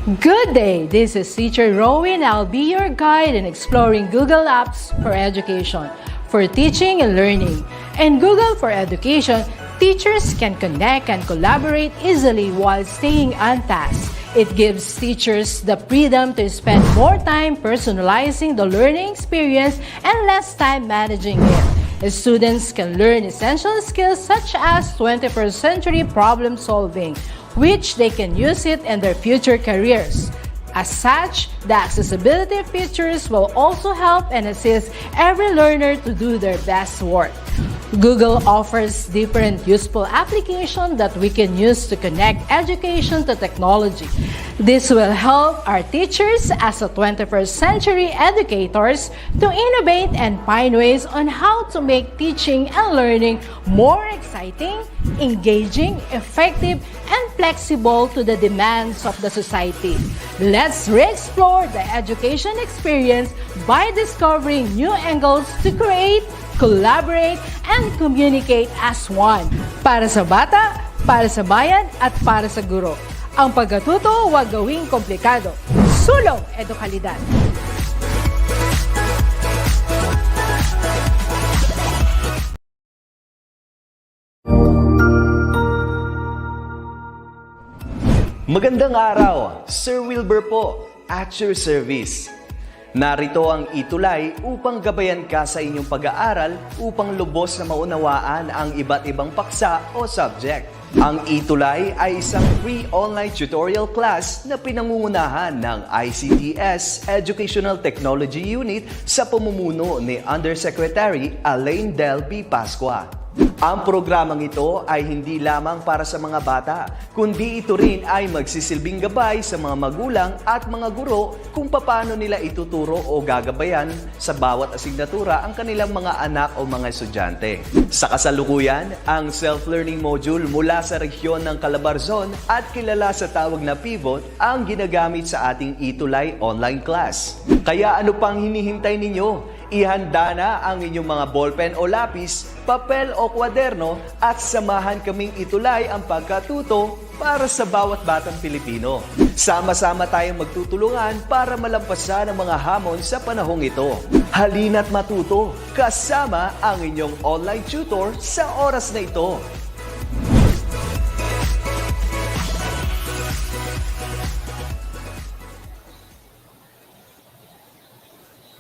Good day! This is Teacher Rowan. I'll be your guide in exploring Google Apps for education, for teaching and learning. In Google for Education, teachers can connect and collaborate easily while staying on task. It gives teachers the freedom to spend more time personalizing the learning experience and less time managing it. Students can learn essential skills such as 21st century problem solving, which they can use it in their future careers. As such, the accessibility features will also help and assist every learner to do their best work. Google offers different useful applications that we can use to connect education to technology. This will help our teachers as a 21st century educators to innovate and find ways on how to make teaching and learning more exciting, engaging, effective, and flexible to the demands of the society. Let's re-explore the education experience by discovering new angles to create, collaborate, and communicate as one. Para sa bata, para sa bayan, at para sa guro. Ang pagkatuto huwag gawing komplikado. Sulong edukalidad. Magandang araw, Sir Wilbur po, at your service. Narito ang ETUlay upang gabayan ka sa inyong pag-aaral upang lubos na maunawaan ang iba't ibang paksa o subject. Ang ETUlay ay isang free online tutorial class na pinangungunahan ng DepEd Educational Technology Unit sa pamumuno ni Undersecretary Elaine Del B. Pascua. Ang programang ito ay hindi lamang para sa mga bata, kundi ito rin ay magsisilbing gabay sa mga magulang at mga guro kung paano nila ituturo o gagabayan sa bawat asignatura ang kanilang mga anak o mga estudyante. Sa kasalukuyan, ang self-learning module mula sa rehiyon ng Calabarzon at kilala sa tawag na Pivot ang ginagamit sa ating ETUlay online class. Kaya ano pang hinihintay ninyo? Ihanda na ang inyong mga ballpen o lapis, papel o kwaderno at samahan kaming itulay ang pagkatuto para sa bawat batang Pilipino. Sama-sama tayong magtutulungan para malampasan ang mga hamon sa panahong ito. Halina't matuto kasama ang inyong online tutor sa oras na ito.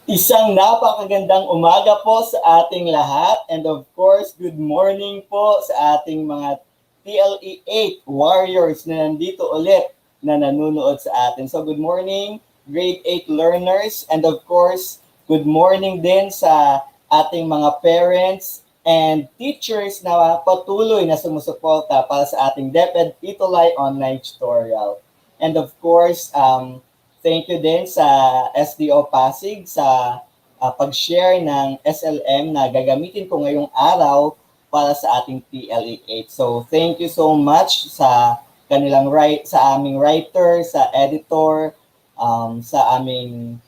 Isang napakagandang umaga po sa ating lahat, and of course, good morning po sa ating mga TLE 8 warriors na nandito ulit na nanonood sa atin. So good morning, grade 8 learners, and of course, good morning din sa ating mga parents and teachers na patuloy na sumusuporta para sa ating DepEd ETUlay online tutorial. And of course, thank you din sa SDO Pasig sa pag-share ng SLM na gagamitin ko ngayong araw para sa ating TLE 8. So thank you so much sa kanilang sa aming writer, sa editor, sa aming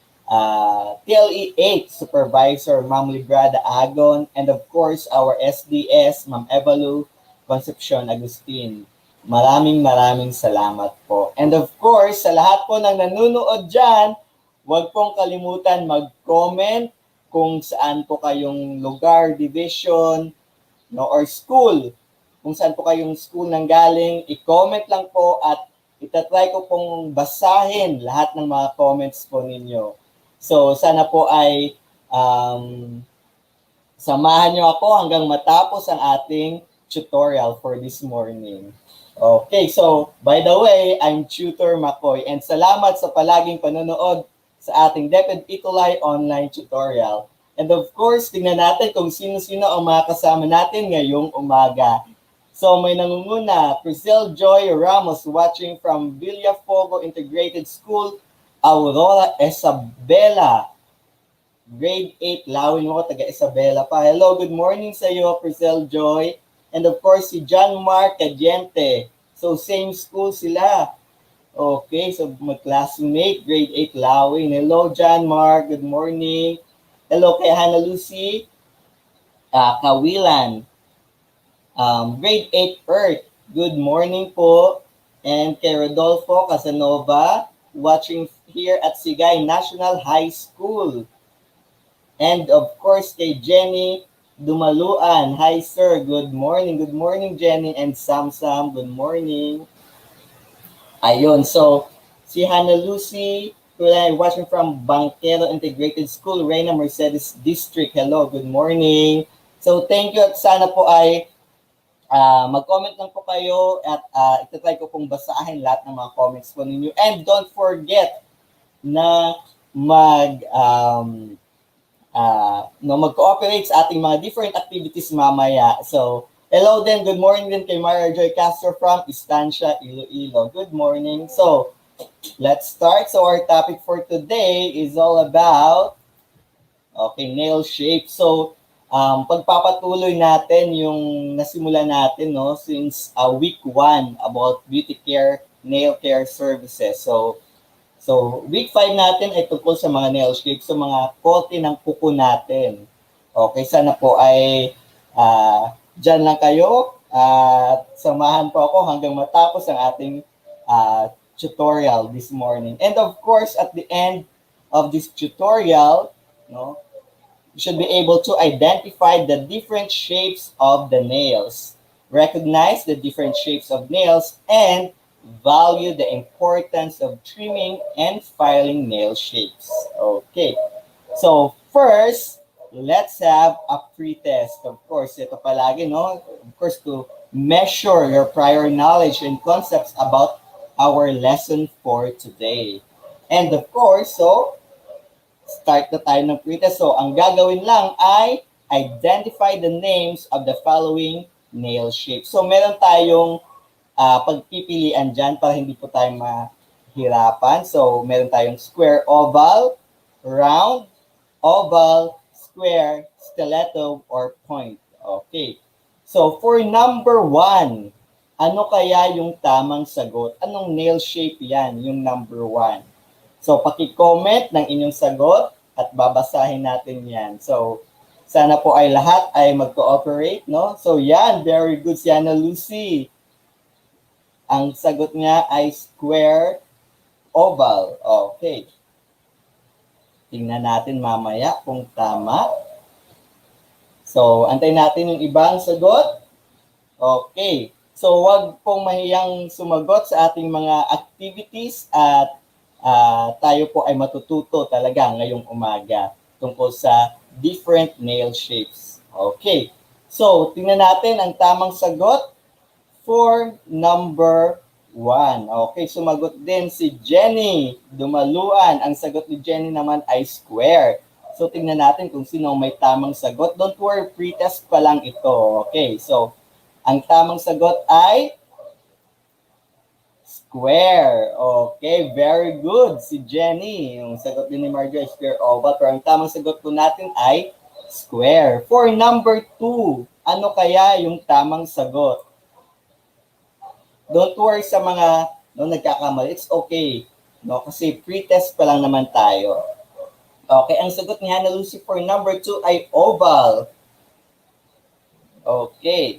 TLE 8 supervisor, Ma'am Librada Agon, and of course our SDS, Ma'am Evalu Concepcion Agustin. Maraming salamat po. And of course, sa lahat po ng nanonood dyan, huwag pong kalimutan mag-comment kung saan po kayong lugar, division, no, or school. Kung saan po kayong school nang galing, i-comment lang po at itatry ko pong basahin lahat ng mga comments po ninyo. So, sana po ay samahan nyo ako hanggang matapos ang ating tutorial for this morning. Okay, so by the way, I'm Tutor Makoy and salamat sa palaging panonood sa ating DepEd ETUlay online tutorial. And of course, tingnan natin kung sino-sino ang mga kasama natin ngayong umaga. So may nangunguna, Priscilla Joy Ramos watching from Villafogo Integrated School, Aurora Isabela. Grade 8, lawin mo ko, taga Isabela pa. Hello, good morning sa iyo, Priscilla Joy. And of course, si John Mark Cadiente. So, same school sila. Okay, so mag-classmate, grade 8 Lawin. Hello, John Mark. Good morning. Hello kay Hannah Lucy Kawilan. Grade 8 Earth. Good morning po. And kay Rodolfo Casanova. watching here at Sigay National High School. And of course, kay Jenny Dumaluan. Hi, sir. Good morning. Good morning, Jenny. And Sam, good morning. Ayun. So, si Hannah Lucy, who I'm watching from Bangkelo Integrated School, Reyna Mercedes District. Hello, good morning. So, thank you at sana po ay mag-comment lang po kayo at itatry ko pong basahin lahat ng mga comments po ninyo. And don't forget na mag-cooperate sa ating mga different activities mamaya. So, hello din, good morning din kay Maria Joy Castro from Estancia, Iloilo. Good morning. So, let's start. So, our topic for today is all about nail shape. So, pagpapatuloy natin yung nasimula natin since week 1 about beauty care, nail care services. So, week 5 natin ay tungkol sa mga nail shape, sa mga korte ng kuko natin. Okay, sana po ay dyan lang kayo at samahan po ako hanggang matapos ang ating tutorial this morning. And of course, at the end of this tutorial, you should be able to identify the different shapes of the nails, recognize the different shapes of nails, and value the importance of trimming and filing nail shapes. Okay. So, first, let's have a pretest. Of course, ito palagi, Of course, to measure your prior knowledge and concepts about our lesson for today. And of course, start na tayo ng pretest. So, ang gagawin lang ay identify the names of the following nail shapes. So, meron tayong pagpipilian dyan para hindi po tayo mahirapan. So, meron tayong square, oval, round, oval, square, stiletto, or point. Okay. So, for number 1, ano kaya yung tamang sagot? Anong nail shape yan, yung number 1? So, paki-comment ng inyong sagot at babasahin natin yan. So, sana po ay lahat ay mag-cooperate, So, yan. Very good si Ana Lucy. Ang sagot niya ay square, oval. Okay. Tingnan natin mamaya kung tama. So, antayin natin yung ibang sagot. Okay. So, wag pong mahiyang sumagot sa ating mga activities at tayo po ay matututo talaga ngayong umaga tungkol sa different nail shapes. Okay. So, tingnan natin ang tamang sagot for number 1. Okay, sumagot din si Jenny Dumaluan. Ang sagot ni Jenny naman ay square. So, tingnan natin kung sino may tamang sagot. Don't worry, pretest pa lang ito. Okay, so, ang tamang sagot ay square. Okay, very good si Jenny. Yung sagot din ni Marjorie ay square, oval. Pero ang tamang sagot po natin ay square. For number 2, ano kaya yung tamang sagot? Don't worry sa mga nagkakamali. It's okay. Kasi pretest pa lang naman tayo. Okay, ang sagot ni Hannah Lucy for number 2 ay oval. Okay.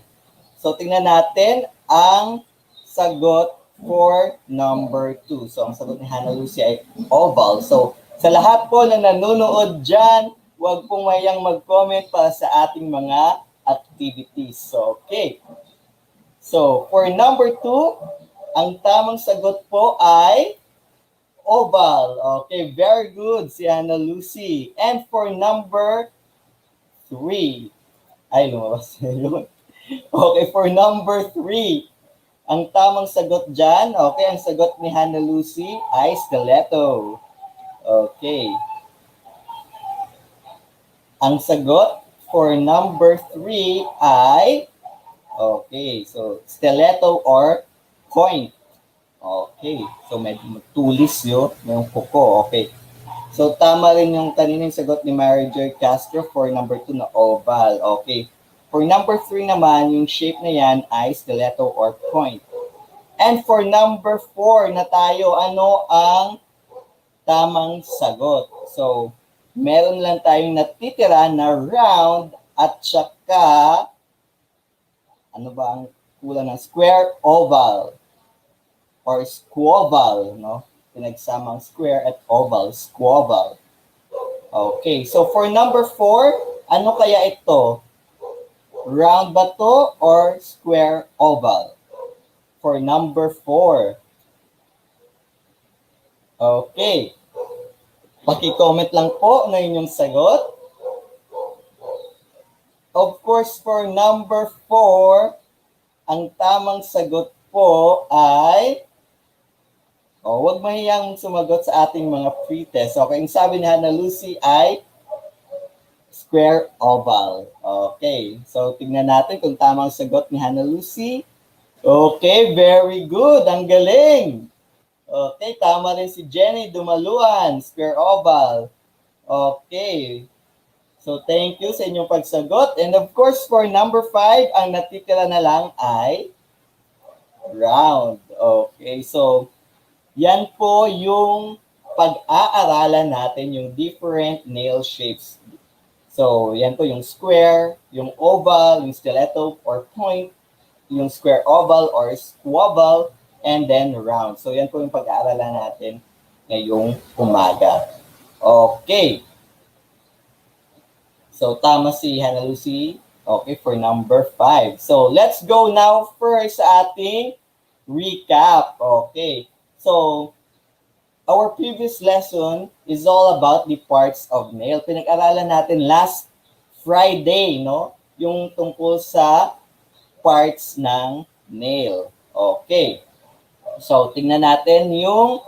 So, tingnan natin ang sagot for number 2. So, ang sagot ni Hannah Lucy ay oval. So, sa lahat po na nanonood dyan, huwag pong mayang mag-comment para sa ating mga activities. So, okay. So, for number 2, ang tamang sagot po ay oval. Okay, very good si Hannah Lucy. And for number 3, ay lumabas yun. Okay, for number 3, ang tamang sagot dyan, okay, ang sagot ni Hannah Lucy ay stiletto. Okay. Ang sagot for number 3 ay okay, so stiletto or point. Okay, so medyo matulis yung kuko. Okay. So tama rin yung kaninang sagot ni Mary Joy Castro for number 2 na oval. Okay. For number 3 naman, yung shape na yan ay stiletto or point. And for number 4 na tayo, ano ang tamang sagot? So, meron lang tayong natitira na round at saka ano ba ang kulang ng square, oval or squoval, pinagsamang square at oval, squoval. Okay, so for number 4, ano kaya ito? Round ba to or square oval? For number 4. Okay. Paki-comment lang po na inyong sagot. Of course, for number 4, ang tamang sagot po ay, huwag mahiyang sumagot sa ating mga pretest. Okay, ang sabi ni Hannah Lucy ay square oval. Okay, so tingnan natin kung tamang sagot ni Hannah Lucy. Okay, very good. Ang galing. Okay, tama rin si Jenny Dumaluan, square oval. Okay. So, thank you sa inyong pagsagot. And of course, for number 5, ang natitira na lang ay round. Okay, so, yan po yung pag-aaralan natin yung different nail shapes. So, yan po yung square, yung oval, yung stiletto or point, yung square oval or squoval, and then round. So, yan po yung pag-aaralan natin ngayong umaga. Okay. So, tama si Hannah Lucy. Okay, for number 5. So, let's go now first sa ating recap. Okay. So, our previous lesson is all about the parts of nail. Pinag-aralan natin last Friday, no? Yung tungkol sa parts ng nail. Okay. So, tingnan natin yung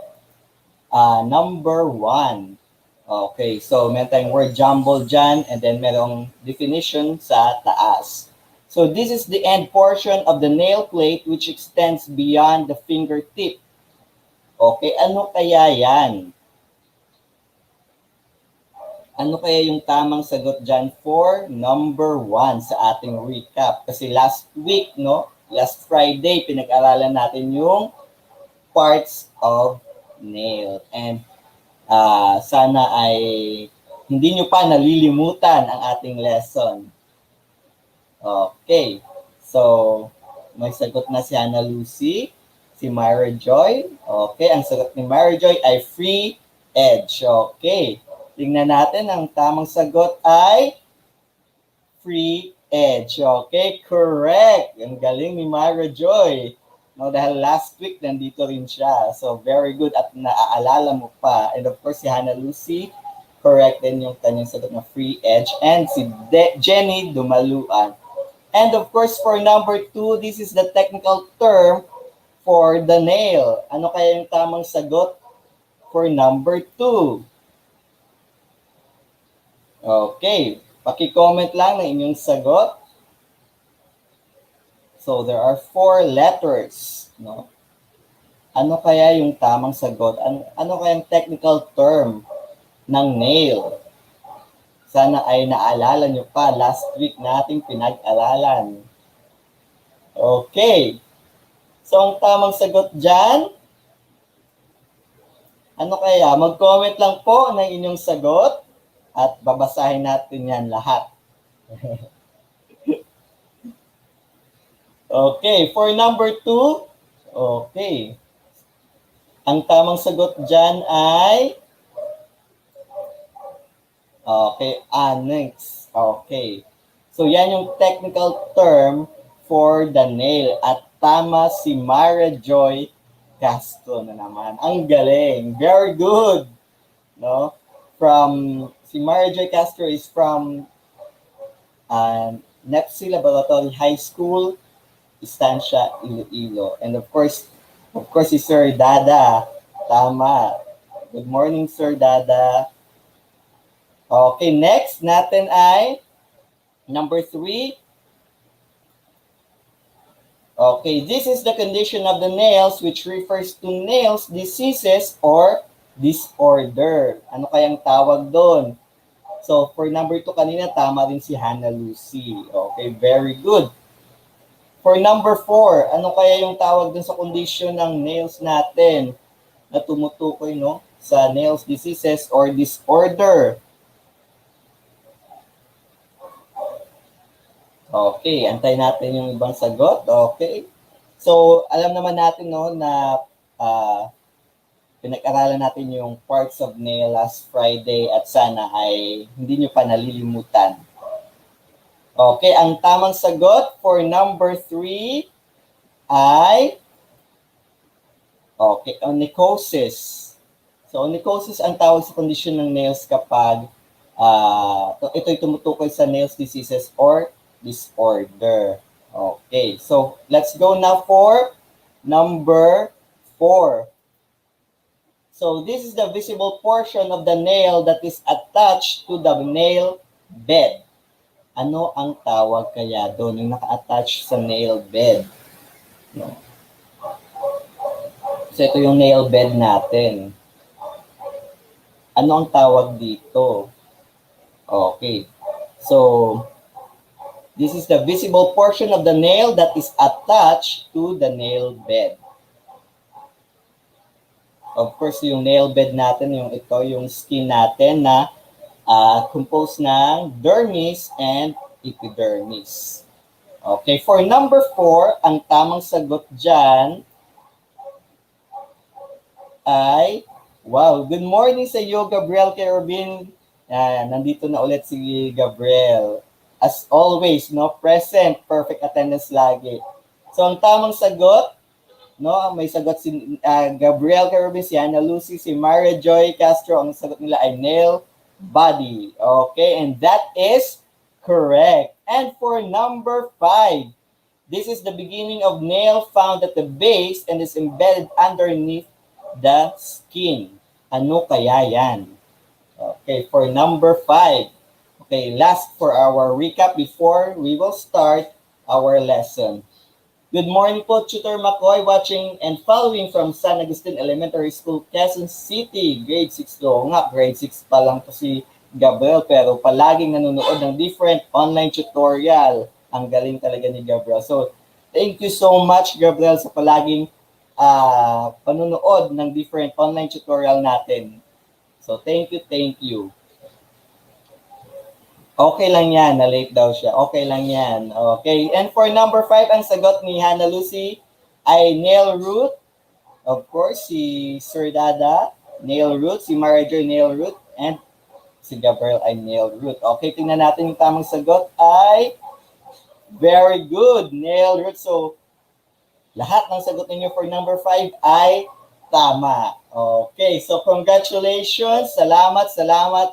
number 1. Okay, so meron tayong word jumble dyan and then merong definition sa taas. So this is the end portion of the nail plate which extends beyond the fingertip. Okay, ano kaya yan? Ano kaya yung tamang sagot dyan for number 1 sa ating recap? Kasi last week, no? Last Friday, pinag-aralan natin yung parts of nail. And sana ay hindi nyo pa nalilimutan ang ating lesson. Okay. So, may sagot na si Hannah Lucy, si Myra Joy. Okay, ang sagot ni Myra Joy ay free edge. Okay. Tingnan natin, ang tamang sagot ay free edge. Okay, correct. Ang galing ni Myra Joy. No, dahil last week nandito rin siya. So, very good at naaalala mo pa. And of course, si Hannah Lucy, correct din yung kanyang sagot na free edge. And si Jenny Dumaluan. And of course, for number 2, this is the technical term for the nail. Ano kaya yung tamang sagot for number 2? Okay. Paki-comment lang ng inyong sagot. So, there are 4 letters, no? Ano kaya yung tamang sagot? Ano kaya yung technical term ng nail? Sana ay naalala nyo pa last week nating pinag-aralan. Okay. So, ang tamang sagot dyan, ano kaya? Mag-comment lang po ng inyong sagot at babasahin natin yan lahat. Okay, for number 2, okay. Ang tamang sagot dyan ay, okay, annex. Okay. So, yan yung technical term for the nail. At tama si Myra Joy Castro na naman. Ang galing. Very good. No? Si Myra Joy Castro is from NEPSI Laboratory High School, Estancia, Iloilo. And of course, si Sir Dada. Tama. Good morning, Sir Dada. Okay, next natin ay number 3. Okay, this is the condition of the nails which refers to nails diseases or disorder. Ano kayang tawag doon? So, for number 2 kanina, tama rin si Hannah Lucy. Okay, very good. For number 4, ano kaya yung tawag dun sa condition ng nails natin na tumutukoy, no, sa nails diseases or disorder? Okay, antay natin yung ibang sagot. Okay. So, alam naman natin, no, na pinag-aralan natin yung parts of nail last Friday at sana ay hindi nyo pa nalilimutan. Okay, ang tamang sagot for number 3 ay onychosis. So, onychosis ang tawag sa kondisyon ng nails kapag ito'y tumutukoy sa nails diseases or disorder. Okay, so let's go now for number 4. So, this is the visible portion of the nail that is attached to the nail bed. Ano ang tawag kaya doon yung naka-attach sa nail bed? No. So, ito yung nail bed natin. Ano ang tawag dito? Okay. So, this is the visible portion of the nail that is attached to the nail bed. Of course, yung nail bed natin, yung skin natin na composed ng dermis and epidermis. Okay, for number 4, ang tamang sagot dyan ay wow, good morning sa iyo, Gabriel Kerubin. Nandito na ulit si Gabriel. As always, no, present, perfect attendance lagi. So, ang tamang sagot, no, may sagot si Gabriel Kerubin, si Ana Lucy, si Maria Joy Castro. Ang sagot nila ay nail body. Okay, and that is correct. And for number 5, this is the beginning of nail found at the base and is embedded underneath the skin. Ano kaya yan? Okay, for number 5. Okay, last for our recap before we will start our lesson. Good morning po, Tutor McCoy, watching and following from San Agustin Elementary School, Quezon City, grade 6 to. Nga, grade 6 pa lang po si Gabriel, pero palaging nanonood ng different online tutorial. Ang galing talaga ni Gabriel. So, thank you so much, Gabriel, sa palaging panunood ng different online tutorial natin. So, thank you. Okay lang yan, na-late daw siya. Okay lang yan. Okay, and for number 5, ang sagot ni Hannah Lucy ay nail root. Of course, si Sir Dada, nail root. Si Mariger, nail root. And si Gabriel ay nail root. Okay, tingnan natin yung tamang sagot ay very good, nail root. So, lahat ng sagot ninyo for number 5 ay tama. Okay, so congratulations. Salamat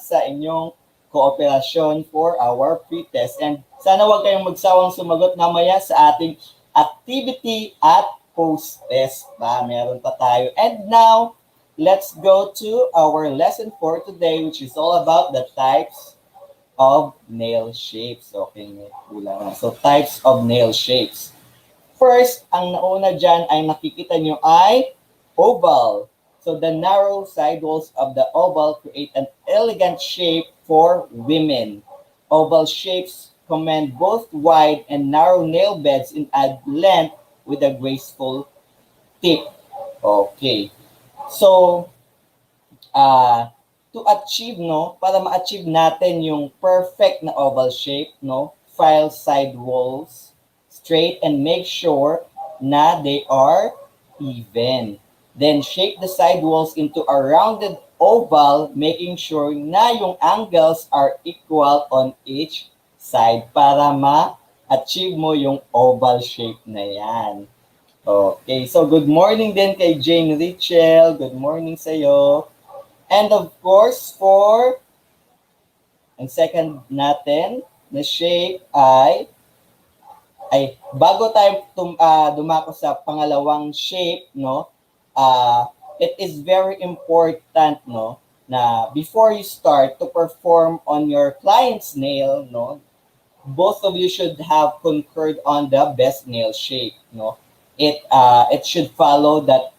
sa inyong kooperasyon for our pretest. And sana wag kayong magsawang sumagot namaya sa ating activity at post-test pa. Meron pa tayo. And now, let's go to our lesson for today, which is all about the types of nail shapes. Okay, kulang. So, types of nail shapes. First, ang nauna dyan ay nakikita nyo ay oval. So the narrow sidewalls of the oval create an elegant shape for women. Oval shapes command both wide and narrow nail beds and add length with a graceful tip. Okay. So, to achieve, no, para ma-achieve natin yung perfect na oval shape, no, file side walls straight and make sure na they are even. Then shape the side walls into a rounded oval, making sure na yung angles are equal on each side para ma-achieve mo yung oval shape na yan. Okay, so good morning din kay Jane Richel. Good morning sa'yo. And of course, for ang second natin na shape ay bago tayo dumako sa pangalawang shape, no, it is very important, no, na before you start to perform on your client's nail, no, both of you should have concurred on the best nail shape, no. It should follow that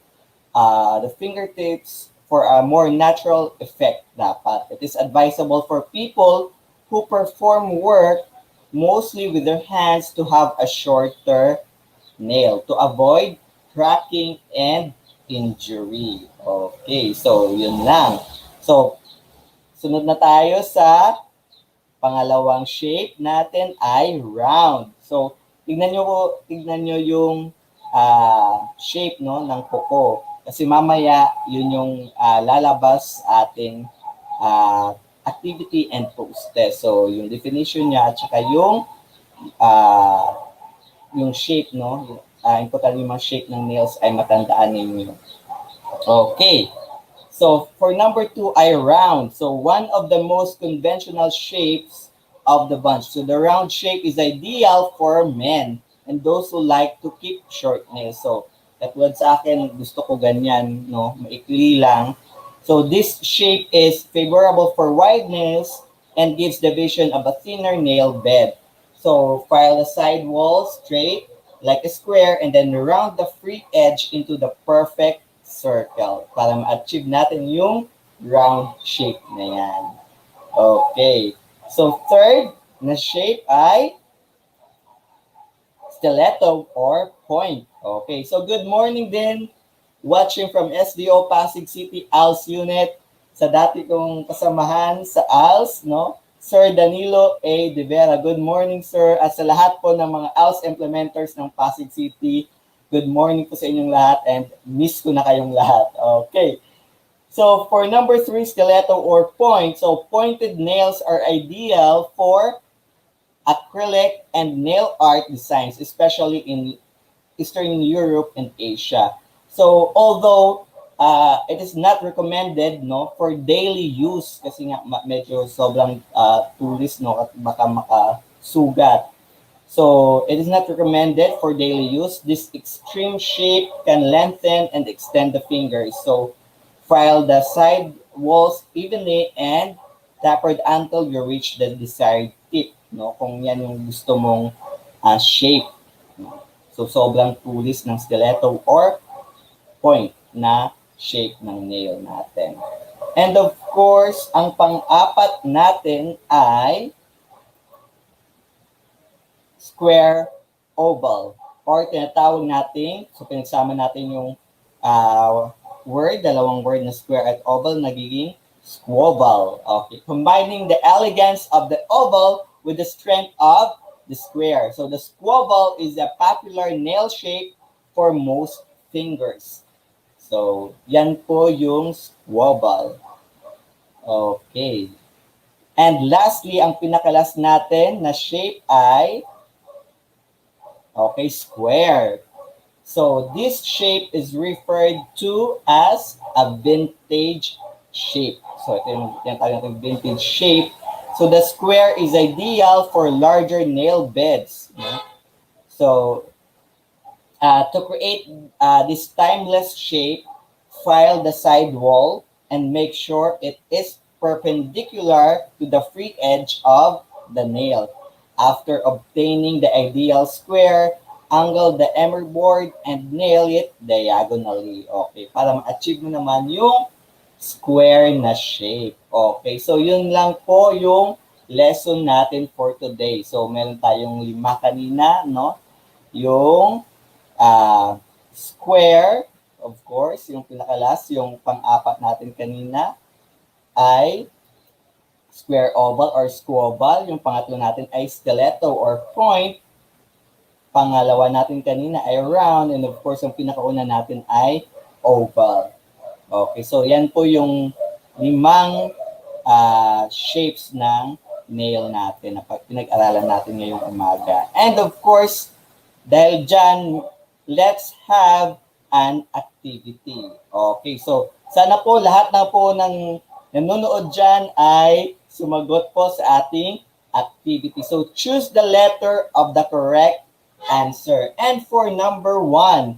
the fingertips for a more natural effect dapat. It is advisable for people who perform work mostly with their hands to have a shorter nail to avoid cracking and injury. Okay, so yun lang. So, sunod na tayo sa pangalawang shape natin ay round. So, tignan nyo yung shape, no, ng kuko. Kasi mamaya, yun yung lalabas ating activity and post test. So, yung definition niya at saka yung shape, no? Important yung mga shape ng nails ay matandaan ninyo. Okay. So, for number 2 ay round. So, one of the most conventional shapes of the bunch. So, the round shape is ideal for men and those who like to keep short nails. So, katulad sa akin, gusto ko ganyan, no? Maikli lang. So, this shape is favorable for wide nails and gives the vision of a thinner nail bed. So, file the side wall straight like a square and then round the free edge into the perfect circle para ma-achieve natin yung round shape na yan. Okay. So, third na shape ay stiletto or point. Okay. So, good morning din. Watching from SDO Pasig City ALS Unit sa dati kong kasamahan sa ALS, no? Sir Danilo A. De Vera. Good morning, sir. At sa lahat po ng mga ALS implementers ng Pasig City, good morning po sa inyong lahat and miss ko na kayong lahat. Okay. So, for number 3, stiletto or point. So, pointed nails are ideal for acrylic and nail art designs, especially in Eastern Europe and Asia. So, although it is not recommended, no, for daily use kasi nga medyo sobrang tulis, no, at baka makasugat. So, it is not recommended for daily use. This extreme shape can lengthen and extend the fingers. So, file the side walls evenly and tapered until you reach the desired tip, no, kung yan yung gusto mong shape. No? So, sobrang tulis ng stiletto or point na shape ng nail natin. And of course, ang pang-apat natin ay square, oval, or tinatawag natin, so pinagsama natin yung dalawang word na square at oval, nagiging squoval. Okay. Combining the elegance of the oval with the strength of the square. So the squoval is a popular nail shape for most fingers. So, yan po yung squoval. Okay. And lastly, ang pinakalas natin na shape ay square. So, this shape is referred to as a vintage shape. So, ito yung tinatawag natin vintage shape. So, the square is ideal for larger nail beds. So, to create this timeless shape, file the side wall and make sure it is perpendicular to the free edge of the nail. After obtaining the ideal square, angle the emery board and nail it diagonally. Okay, para ma-achieve mo naman yung square na shape. Okay, so yun lang po yung lesson natin for today. So meron tayong 5 kanina, no? Yung square, of course, yung pinakalas, yung pang-apat natin kanina ay square, oval, or squoval. Yung pangatlo natin ay stiletto or point. Pangalawa natin kanina ay round. And of course, yung pinakauna natin ay oval. Okay, so yan po yung 5 shapes ng nail natin na pinag-aralan natin ngayong umaga. And of course, dahil dyan, let's have an activity. Okay, so sana po lahat na po ng nanonood dyan ay sumagot po sa ating activity. So choose the letter of the correct answer. And for number 1,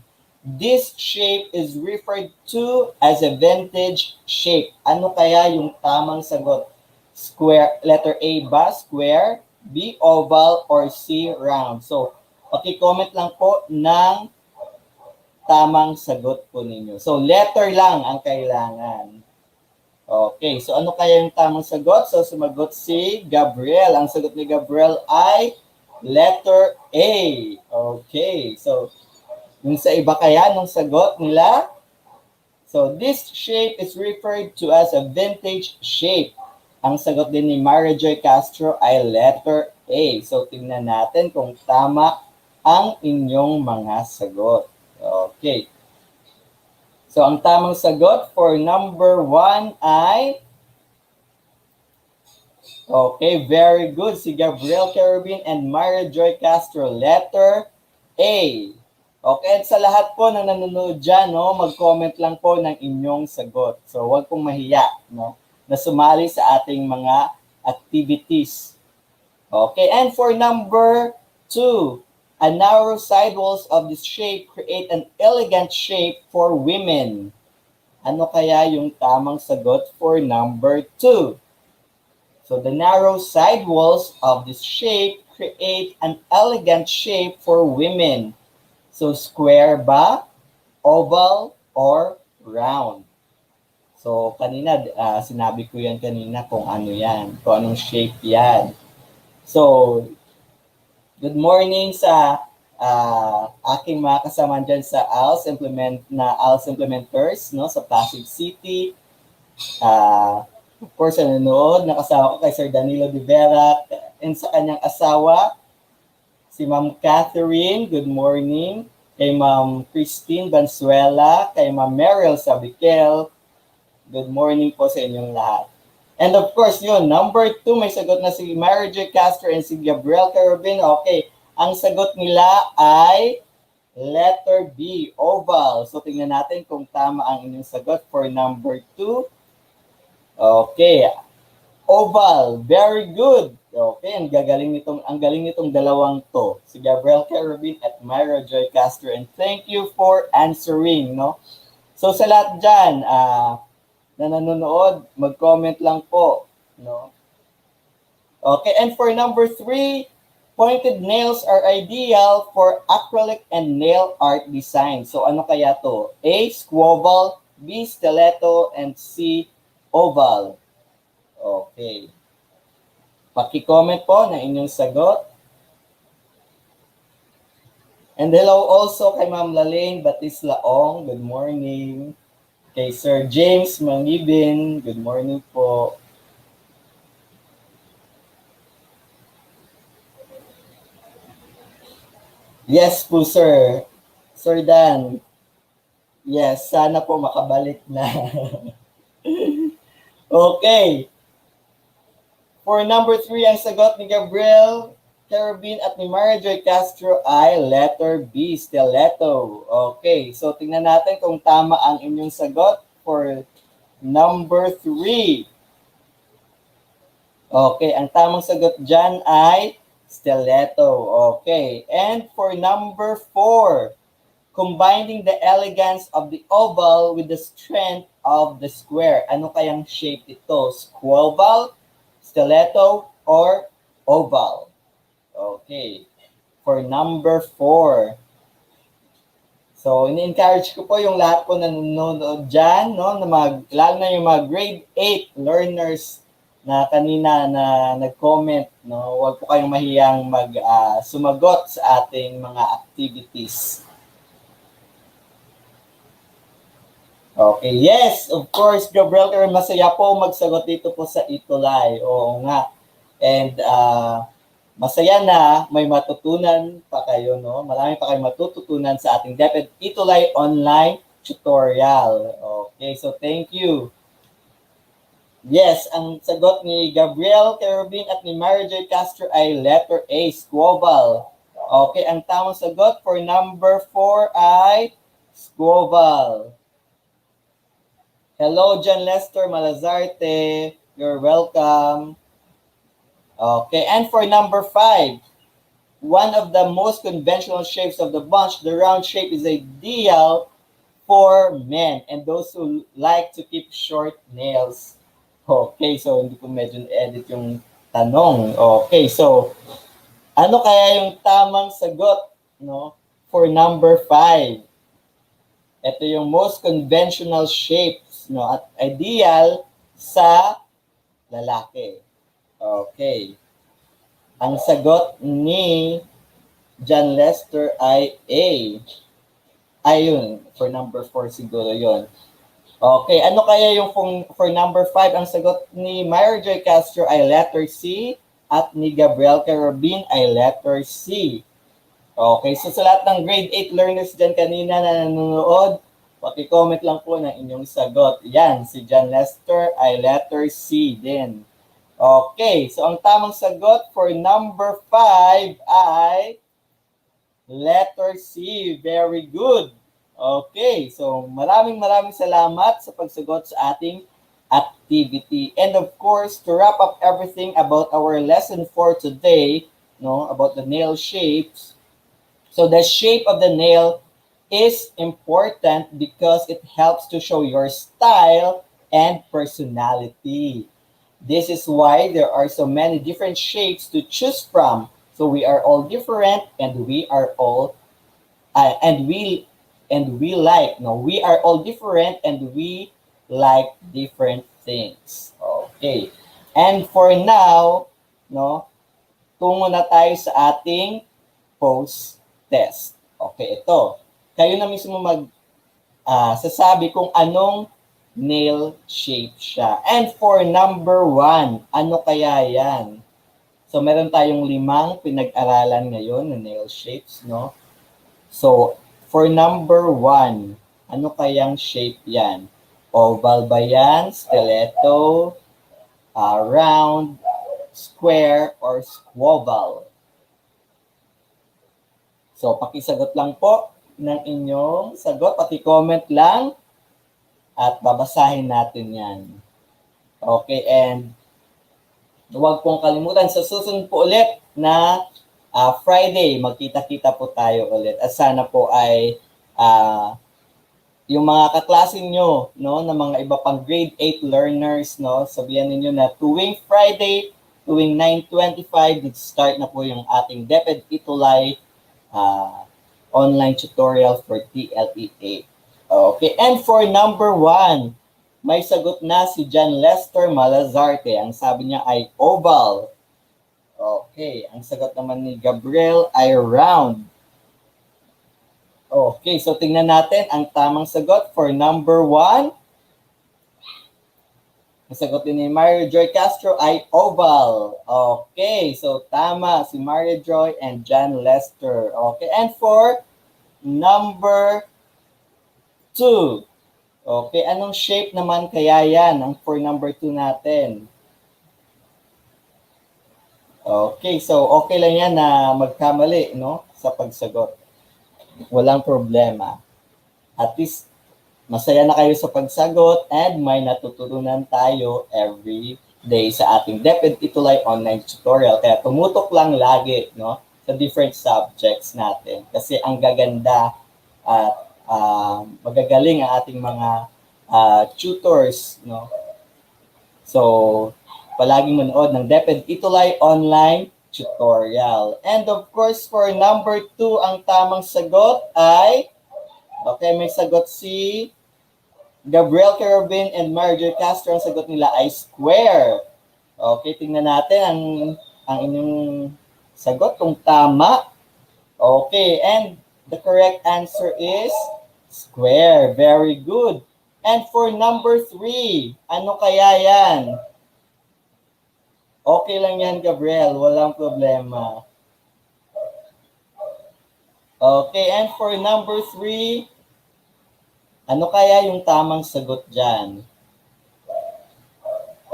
this shape is referred to as a vintage shape. Ano kaya yung tamang sagot? Square, letter A ba? Square, B, oval, or C, round? So, paki-comment lang po ng tamang sagot po ninyo. So, letter lang ang kailangan. Okay, so ano kaya yung tamang sagot? So, sumagot si Gabriel. Ang sagot ni Gabriel ay letter A. Okay, so yung sa iba kaya nung sagot nila? So, this shape is referred to as a vintage shape. Ang sagot din ni Maria Joy Castro ay letter A. So, tingnan natin kung tama ang inyong mga sagot. Okay. So, ang tamang sagot for number 1 ay... Okay, very good. Si Gabriel Carabin and Myra Joy Castro. Letter A. Okay, at sa lahat po na nanonood dyan, no, mag-comment lang po ng inyong sagot. So, huwag pong mahiya, no, na sumali sa ating mga activities. Okay, and for number 2, a narrow sidewalls of this shape create an elegant shape for women. Ano kaya yung tamang sagot for number 2? So the narrow sidewalls of this shape create an elegant shape for women. So square ba, oval, or round? So kanina, sinabi ko yan kanina kung ano yan, kung anong shape yan. So, good morning sa aking mga kasama dyan sa ALS implementers, no, sa Pasig City. Of course, nanonood, nakasama ko kay Sir Danilo de Vera and sa kanyang asawa, si Ma'am Catherine, good morning. Kay Ma'am Christine Bansuela, kay Ma'am Meryl Sabiquel, good morning po sa inyong lahat. And of course, yun, number 2, may sagot na si Myra J. Castro and si Gabriel Carabin. Okay, ang sagot nila ay letter B, oval. So, tingnan natin kung tama ang inyong sagot for number 2. Okay, oval, very good. Okay, ang galing nitong dalawang to, si Gabriel Carabin at Myra Joy Castro. And thank you for answering, no? So, sa lahat dyan, na nanonood, mag-comment lang po, no? Okay, and for number 3, pointed nails are ideal for acrylic and nail art design. So ano kaya to? A, squoval, B, stiletto, and C, oval. Okay. Paki-comment po na inyong sagot. And hello also kay Ma'am Lalaine Batislaong, good morning. Kay Sir James Mangibin, good morning po. Yes po, sir. Sir Dan. Yes, sana po makabalik na. Okay. For number 3, ang sagot ni Gabriel Carabin at ni Myra Joy Castro ay letter B, stiletto. Okay, so tingnan natin kung tama ang inyong sagot for number 3. Okay, ang tamang sagot dyan ay stiletto. Okay, and for number 4, combining the elegance of the oval with the strength of the square. Ano kayang shape ito? Squoval, stiletto, or oval? Okay, for number 4. So, ini-encourage ko po yung lahat po na nanonood dyan, no, na lalo na yung mga grade 8 learners na kanina na nag-comment, no, huwag po kayong mahiyang sumagot sa ating mga activities. Okay, yes, of course, Gabriel, masaya po magsagot dito po sa ETUlay. Oo nga. And masaya na may matutunan pa kayo, no? Marami pa kayong matututunan sa ating DepEd ETUlay online tutorial. Okay, so thank you. Yes, ang sagot ni Gabriel Carabin at ni Myra J. Castro ay letter A, squoval. Okay, ang tamang sagot for number 4 ay squoval. Hello, John Lester Malazarte. You're welcome. Okay, and for number 5, one of the most conventional shapes of the bunch, the round shape is ideal for men and those who like to keep short nails. Okay, so hindi ko medyo edit yung tanong. Okay, so ano kaya yung tamang sagot, no, for number 5? Ito yung most conventional shapes, no, at ideal sa lalaki. Okay. Ang sagot ni John Lester ay A. Ayun, for number 4 siguro yun. Okay, ano kaya yung for number 5? Ang sagot ni Myra J. Castro ay letter C at ni Gabriel Carabin ay letter C. Okay, so sa lahat ng grade 8 learners dyan kanina na nanonood, Paki-comment lang po ng inyong sagot. Yan, si John Lester ay letter C din. Okay, so ang tamang sagot for number 5 ay letter C. Very good. Okay, so maraming salamat sa pagsagot sa ating activity. And of course, to wrap up everything about our lesson for today, no, about the nail shapes. So the shape of the nail is important because it helps to show your style and personality. This is why there are so many different shapes to choose from. So we are all different, and we are all we are all different, and we like different things. Okay. And for now, no, tungo na tayo sa ating post-test. Okay, ito. Kayo na mismo sasabi kung anong nail shape siya. And for number 1, ano kaya yan? So, meron tayong 5 pinag-aralan ngayon na nail shapes, no? So, for number 1, ano kayang shape yan? Oval ba yan? Stiletto? Round? Square? Or squoval? So, pakisagot lang po ng inyong sagot. Paki-comment lang at babasahin natin yan. Okay, and huwag pong kalimutan, sa susunod po ulit na Friday, magkita-kita po tayo ulit. At sana po ay yung mga kaklase nyo, no, na mga iba pang grade 8 learners, no, sabihan ninyo na tuwing Friday, tuwing 9:25, start na po yung ating DepEd ETUlay online tutorial for TLE 8. Okay, and for number 1, may sagot na si John Lester Malazarte. Ang sabi niya ay oval. Okay, ang sagot naman ni Gabriel ay round. Okay, so tingnan natin ang tamang sagot for number 1. Ang sagot din ni Mario Joy Castro ay oval. Okay, so tama si Mario Joy and John Lester. Okay, and for number 2. Okay, anong shape naman kaya yan ang for number 2 natin? Okay, so okay lang yan na magkamali, no, sa pagsagot. Walang problema. At least, masaya na kayo sa pagsagot and may natutunan tayo every day sa ating DepEd ETUlay online tutorial. Kaya tumutok lang lagi, no, sa different subjects natin. Kasi ang gaganda at magagaling ang ating mga tutors, no? So, palaging manood ng DepEd ETUlay online tutorial. And of course, for number 2, ang tamang sagot ay, okay, may sagot si Gabriel Carabin and Marjorie Castro. Ang sagot nila ay square. Okay, tingnan natin ang inyong sagot kung tama. Okay, and the correct answer is square. Very good. And for number 3, ano kaya yan? Okay lang yan, Gabriel. Walang problema. Okay, and for number 3, ano kaya yung tamang sagot dyan?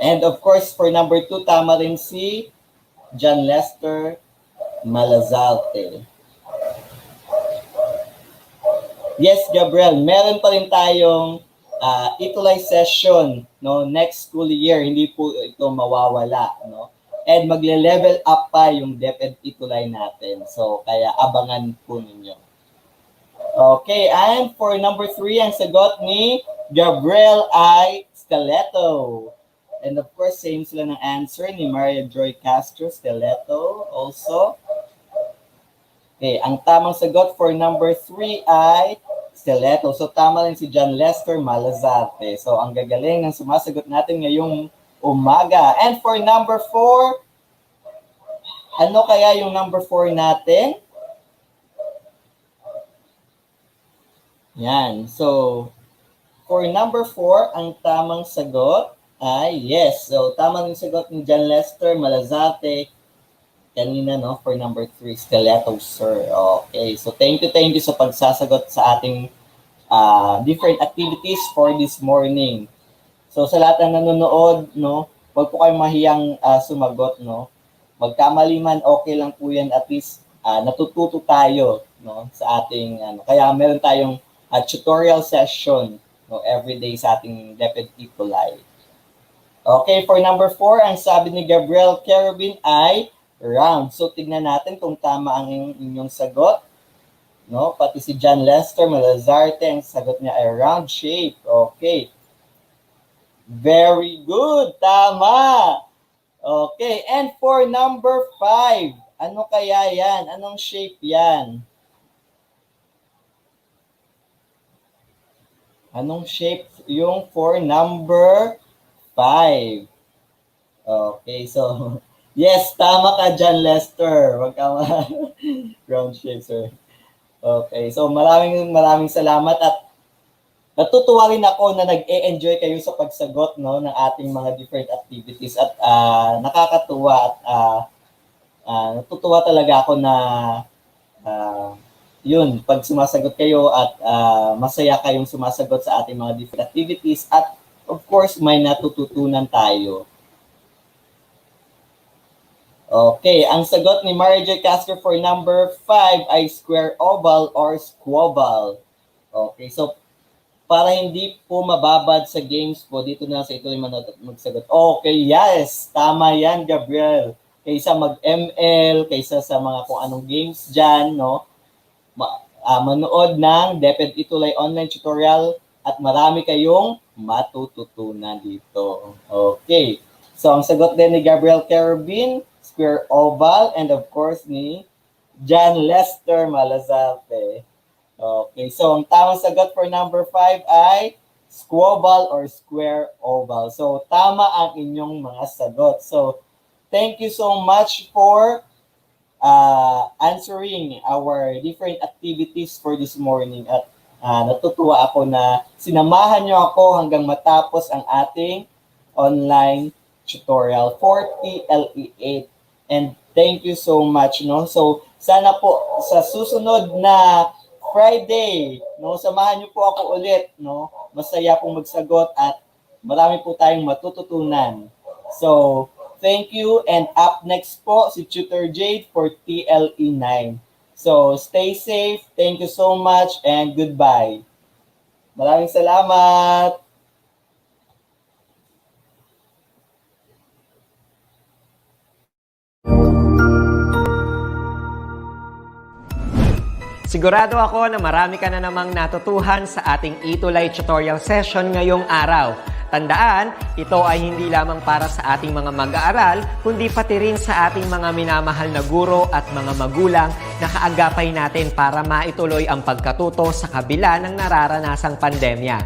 And of course, for number 2, tama rin si John Lester Malazarte. Yes, Gabriel, meron pa rin tayong ETUlay session, no, next school year. Hindi po ito mawawala, no? And magle-level up pa yung DepEd ETUlay natin. So, kaya abangan po ninyo. Okay, and for number 3, ang sagot ni Gabriel ay stiletto. And of course, same sila ng answer ni Maria Joy Castro, stiletto also. Okay, ang tamang sagot for number 3 ay stiletto. So, tama rin si John Lester Malazarte. So, ang gagaling ng sumasagot natin ngayong umaga. And for number 4, ano kaya yung number 4 natin? Yan. So, for number 4, ang tamang sagot ay yes. So, tama rin sagot ni John Lester Malazarte kanina, no, for number 3, stiletto, sir. Okay. So, thank you sa pagsasagot sa ating different activities for this morning. So sa lahat ng nanonood, no, huwag po kayong mahiyang sumagot, no. Magkamali man, okay lang po yan, at least natututo tayo, no, sa ating kaya meron tayong tutorial session, no, every day sa ating DepEd ETUlay. Okay, for number 4, ang sabi ni Gabriel Carabin ay round. So tignan natin kung tama ang inyong sagot. No, pati si John Lester Malazarte, ang sagot niya ay round shape. Okay. Very good. Tama. Okay. And for number 5, ano kaya yan? Anong shape yan? Anong shape yung for number 5? Okay. So, yes, tama ka, John Lester. Wag ka round shape, sir. Okay. So, maraming salamat at natutuwa rin ako na nag-e-enjoy kayo sa pagsagot, no, ng ating mga different activities at nakakatuwa at natutuwa talaga ako na yun, pag sumasagot kayo at masaya kayong sumasagot sa ating mga different activities at of course may natututunan tayo. Okay, ang sagot ni Mary J. Castro for number 5 ay square, oval, or squabble. Okay, so para hindi po mababad sa games po, dito na sa ETUlay magsagot. Okay, yes, tama yan, Gabriel. Kaysa mag-ML, kaysa sa mga kung anong games dyan, no? Manood ng DepEd ETUlay online tutorial at marami kayong matututunan dito. Okay, so ang sagot din ni Gabriel Carabin, square, oval, and of course ni John Lester Malazarte. Okay, so ang tamang sagot for number 5 ay squabble or square, oval. So tama ang inyong mga sagot. So thank you so much for answering our different activities for this morning. At natutuwa ako na sinamahan nyo ako hanggang matapos ang ating online tutorial for TLE 8. And thank you so much, no? So sana po sa susunod na Friday, no, samahan niyo po ako ulit, no. Masaya pong magsagot at marami po tayong matututunan. So, thank you, and up next po si Tutor Jade for TLE 9. So, stay safe, thank you so much, and goodbye. Maraming salamat. Sigurado ako na marami ka na namang natutuhan sa ating ETUlay tutorial session ngayong araw. Tandaan, ito ay hindi lamang para sa ating mga mag-aaral, kundi pati rin sa ating mga minamahal na guro at mga magulang na kaagapay natin para maituloy ang pagkatuto sa kabila ng nararanasang pandemya.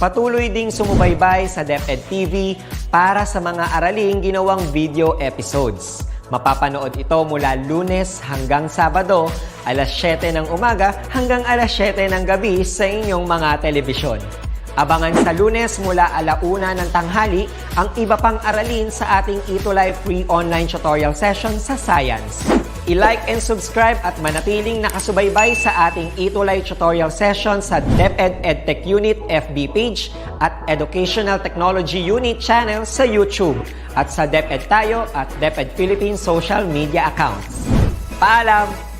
Patuloy ding sumubaybay sa DepEd TV para sa mga araling ginawang video episodes. Mapapanood ito mula Lunes hanggang Sabado, alas 7 ng umaga hanggang alas 7 ng gabi sa inyong mga telebisyon. Abangan sa Lunes mula 1:00 ng tanghali ang iba pang aralin sa ating ETUlay free online tutorial session sa Science. I-like and subscribe at manatiling nakasubaybay sa ating ETUlay tutorial session sa DepEd Edtech Unit FB page at Educational Technology Unit channel sa YouTube at sa DepEd Tayo at DepEd Philippines social media accounts. Paalam!